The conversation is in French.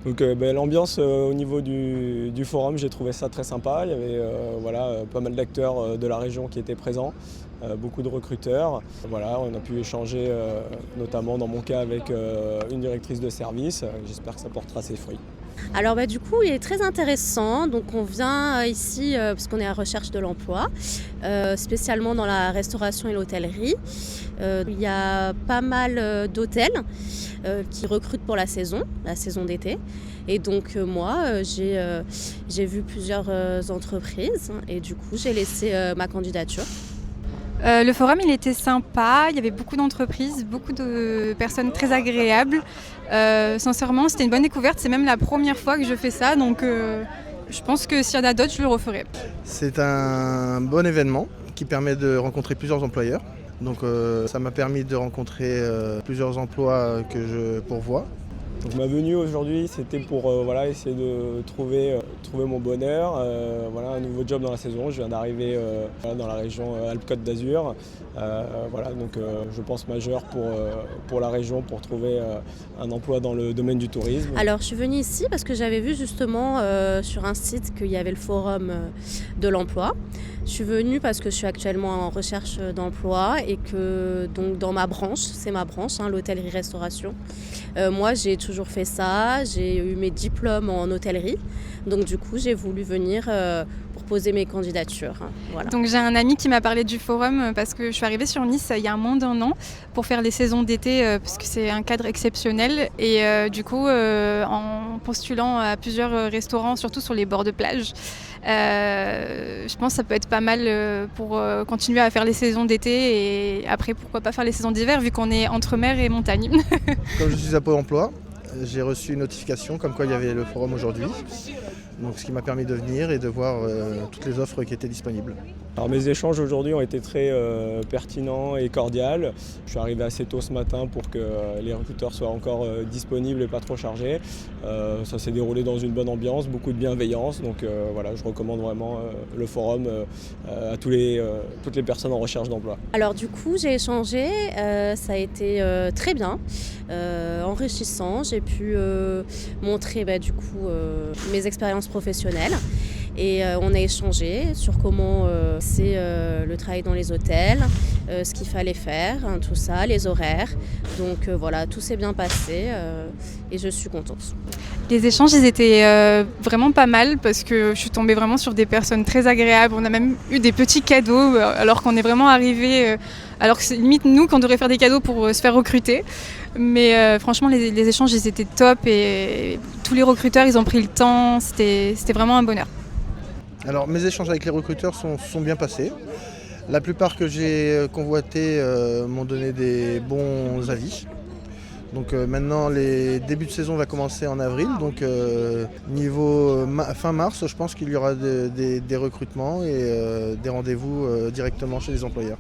Donc l'ambiance au niveau du forum, j'ai trouvé ça très sympa. Il y avait pas mal d'acteurs de la région qui étaient présents, beaucoup de recruteurs. Voilà, on a pu échanger notamment dans mon cas avec une directrice de service. J'espère que ça portera ses fruits. Alors du coup, il est très intéressant. Donc on vient ici parce qu'on est à recherche de l'emploi, spécialement dans la restauration et l'hôtellerie. Il y a pas mal d'hôtels qui recrutent pour la saison d'été. Et donc moi, j'ai vu plusieurs entreprises et du coup, j'ai laissé ma candidature. Le forum, il était sympa, il y avait beaucoup d'entreprises, beaucoup de personnes très agréables. Sincèrement, c'était une bonne découverte, c'est même la première fois que je fais ça, donc je pense que s'il y en a d'autres, je le referai. C'est un bon événement qui permet de rencontrer plusieurs employeurs. Donc ça m'a permis de rencontrer plusieurs emplois que je pourvois. Donc ma venue aujourd'hui, c'était pour essayer de trouver mon bonheur, un nouveau job dans la saison. Je viens d'arriver dans la région Alpes-Côte d'Azur. Je pense majeur pour la région pour trouver un emploi dans le domaine du tourisme. Alors je suis venue ici parce que j'avais vu justement sur un site qu'il y avait le forum de l'emploi. Je suis venue parce que je suis actuellement en recherche d'emploi et que donc dans ma branche, c'est ma branche, l'hôtellerie-restauration. Moi j'ai toujours fait ça, j'ai eu mes diplômes en hôtellerie, donc du coup j'ai voulu venir pour poser mes candidatures. Voilà. Donc j'ai un ami qui m'a parlé du forum parce que je suis arrivée sur Nice il y a moins d'1 an pour faire les saisons d'été parce que c'est un cadre exceptionnel et en postulant à plusieurs restaurants, surtout sur les bords de plage, je pense que ça peut être pas mal pour continuer à faire les saisons d'été et après pourquoi pas faire les saisons d'hiver vu qu'on est entre mer et montagne. Comme je suis à Pôle emploi, j'ai reçu une notification comme quoi il y avait le forum aujourd'hui. Donc, ce qui m'a permis de venir et de voir toutes les offres qui étaient disponibles. Alors, mes échanges aujourd'hui ont été très pertinents et cordiaux. Je suis arrivé assez tôt ce matin pour que les recruteurs soient encore disponibles et pas trop chargés. Ça s'est déroulé dans une bonne ambiance, beaucoup de bienveillance. Donc je recommande vraiment le forum à toutes les personnes en recherche d'emploi. Alors du coup, j'ai échangé, ça a été très bien, enrichissant. J'ai pu montrer mes expériences professionnelles. Et on a échangé sur comment c'est le travail dans les hôtels, ce qu'il fallait faire, tout ça, les horaires. Donc tout s'est bien passé et je suis contente. Les échanges, ils étaient vraiment pas mal parce que je suis tombée vraiment sur des personnes très agréables. On a même eu des petits cadeaux alors qu'on est vraiment arrivés, alors que c'est limite nous qu'on devrait faire des cadeaux pour se faire recruter. Mais franchement, les échanges, ils étaient top et tous les recruteurs, ils ont pris le temps. C'était vraiment un bonheur. Alors mes échanges avec les recruteurs sont bien passés. La plupart que j'ai convoités m'ont donné des bons avis. Donc maintenant les débuts de saison va commencer en avril. Donc niveau fin mars, je pense qu'il y aura des recrutements et des rendez-vous directement chez les employeurs.